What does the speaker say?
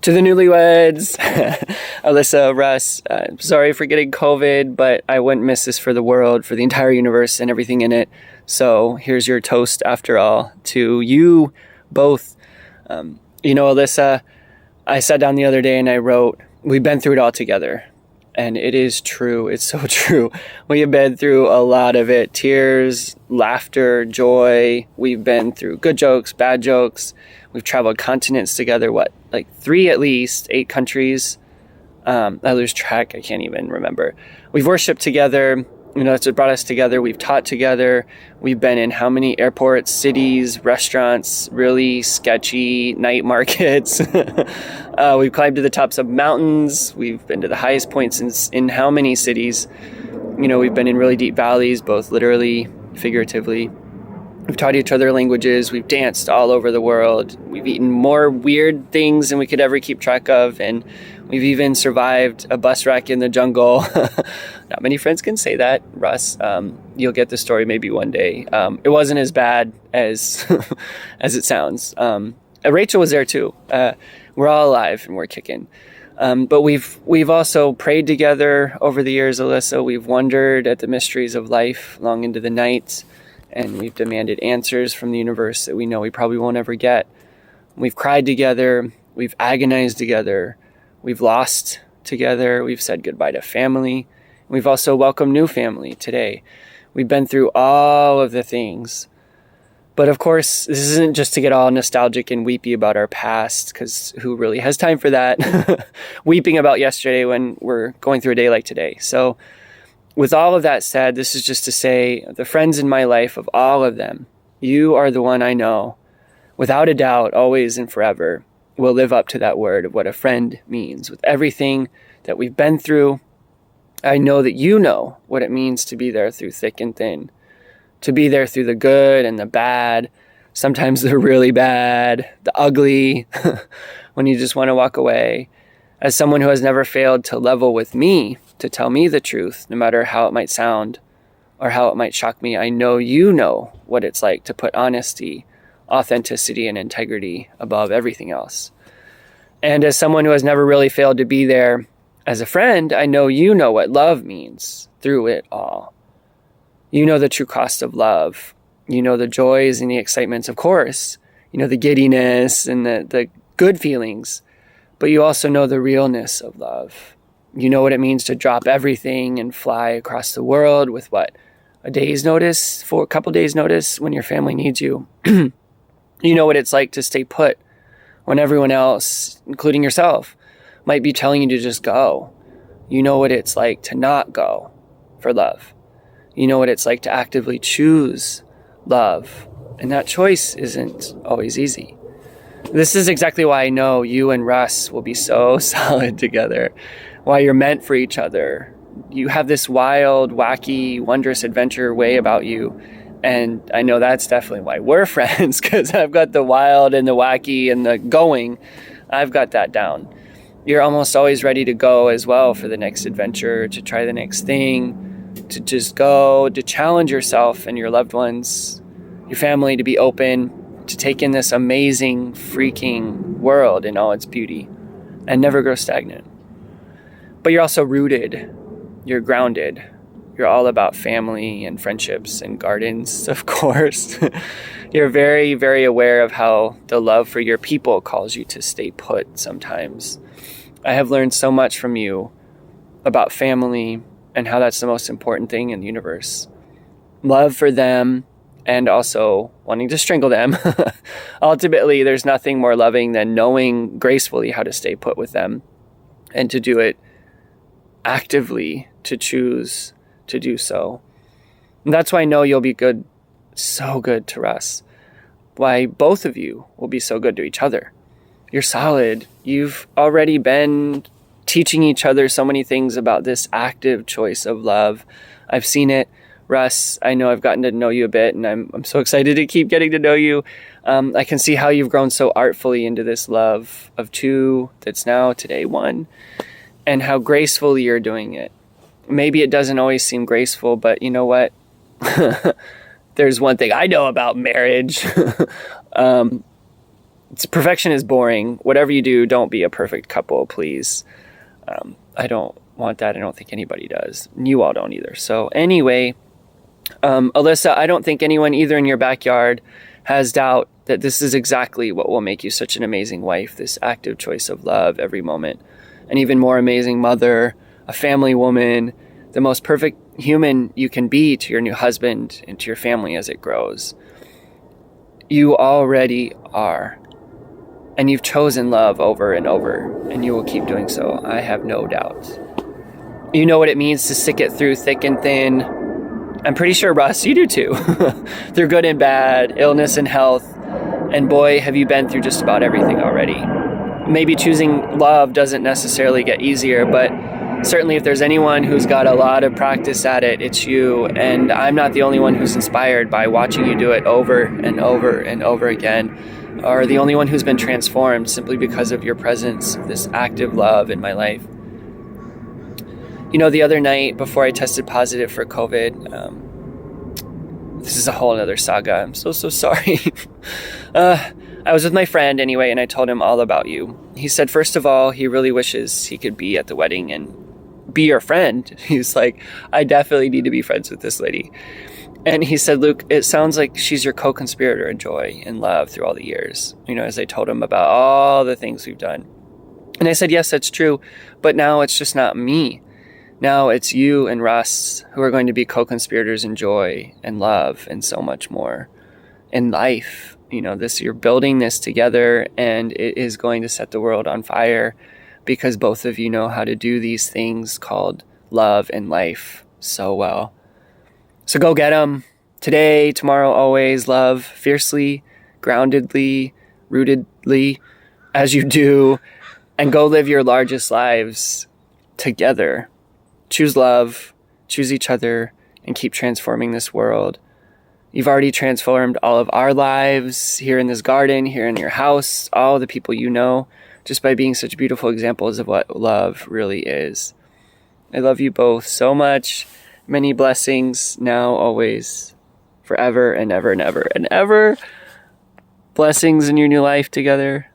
To the Newlyweds, Alyssa, Russ, sorry for getting COVID, but I wouldn't miss this for the world, for the entire universe and everything in it. So here's your toast after all to you both. Alyssa, I sat down the other day and I wrote, we've been through it all together. And it is true. It's so true. We have been through a lot of it. Tears, laughter, joy. We've been through good jokes, bad jokes. We've traveled continents together, like 3 at least, 8 countries. I lose track. I can't even remember. We've worshiped together. That's what brought us together. We've taught together. We've been in how many airports, cities, restaurants, really sketchy night markets. We've climbed to the tops of mountains. We've been to the highest points in how many cities. We've been in really deep valleys, both literally, figuratively. We've taught each other languages. We've danced all over the world. We've eaten more weird things than we could ever keep track of. And we've even survived a bus wreck in the jungle. Not many friends can say that, Russ. You'll get the story maybe one day. It wasn't as bad as as it sounds. Rachel was there too. We're all alive and we're kicking. But we've also prayed together over the years, Alyssa. We've wondered at the mysteries of life long into the night. And we've demanded answers from the universe that we know we probably won't ever get. We've cried together. We've agonized together. We've lost together. We've said goodbye to family. We've also welcomed new family today. We've been through all of the things. But of course, this isn't just to get all nostalgic and weepy about our past, because who really has time for that? Weeping about yesterday when we're going through a day like today. So with all of that said, this is just to say, the friends in my life, of all of them, you are the one I know, without a doubt, always and forever, will live up to that word of what a friend means. With everything that we've been through, I know that you know what it means to be there through thick and thin, to be there through the good and the bad, sometimes the really bad, the ugly, when you just want to walk away. As someone who has never failed to level with me, to tell me the truth, no matter how it might sound or how it might shock me, I know you know what it's like to put honesty, authenticity, and integrity above everything else. And as someone who has never really failed to be there as a friend, I know you know what love means through it all. You know the true cost of love. You know the joys and the excitements, of course. You know the giddiness and the good feelings. But you also know the realness of love. You know what it means to drop everything and fly across the world with a day's notice, for a couple days' notice when your family needs you. You know what it's like to stay put when everyone else, including yourself, might be telling you to just go. You know what it's like to not go for love. You know what it's like to actively choose love. And that choice isn't always easy. This is exactly why I know you and Russ will be so solid together, why you're meant for each other. You have this wild, wacky, wondrous adventure way about you. And I know that's definitely why we're friends, because I've got the wild and the wacky and the going. I've got that down. You're almost always ready to go as well for the next adventure, to try the next thing, to just go, to challenge yourself and your loved ones, your family, to be open, to take in this amazing, freaking world in all its beauty and never grow stagnant. But you're also rooted. You're grounded. You're all about family and friendships and gardens, of course. You're very, very aware of how the love for your people calls you to stay put sometimes. I have learned so much from you about family and how that's the most important thing in the universe. Love for them, and also wanting to strangle them. Ultimately, there's nothing more loving than knowing gracefully how to stay put with them, and to do it actively, to choose to do so. And that's why I know you'll be good, so good to Russ. Why both of you will be so good to each other. You're solid. You've already been teaching each other so many things about this active choice of love. I've seen it. Russ, I know I've gotten to know you a bit, and I'm so excited to keep getting to know you. I can see how you've grown so artfully into this love of two that's now today one, and how gracefully you're doing it. Maybe it doesn't always seem graceful, but you know what? There's one thing I know about marriage. Perfection is boring. Whatever you do, don't be a perfect couple, please. I don't want that. I don't think anybody does. You all don't either. So anyway, Alyssa, I don't think anyone either in your backyard has doubt that this is exactly what will make you such an amazing wife, this active choice of love every moment, an even more amazing mother, a family woman, the most perfect human you can be to your new husband and to your family as it grows. You already are. And you've chosen love over and over, and you will keep doing so. I have no doubt. You know what it means to stick it through thick and thin. I'm pretty sure, Russ, you do too. Through good and bad, illness and health. And boy, have you been through just about everything already. Maybe choosing love doesn't necessarily get easier, but certainly if there's anyone who's got a lot of practice at it, it's you. And I'm not the only one who's inspired by watching you do it over and over and over again, or the only one who's been transformed simply because of your presence, this active love in my life. You know, the other night before I tested positive for COVID, this is a whole other saga. I'm so sorry. I was with my friend anyway, and I told him all about you. He said, first of all, he really wishes he could be at the wedding and be your friend. He's like, I definitely need to be friends with this lady. And he said, Luke, it sounds like she's your co-conspirator in joy and love through all the years. You know, as I told him about all the things we've done. And I said, yes, that's true. But now it's just not me. Now it's you and Russ who are going to be co-conspirators in joy and love and so much more in life. You know, you're building this together, and it is going to set the world on fire because both of you know how to do these things called love and life so well. So go get them today, tomorrow, always. Love fiercely, groundedly, rootedly as you do, and go live your largest lives together. Choose love, choose each other, and keep transforming this world. You've already transformed all of our lives here in this garden, here in your house, all the people you know, just by being such beautiful examples of what love really is. I love you both so much. Many blessings now, always, forever and ever and ever and ever. Blessings in your new life together.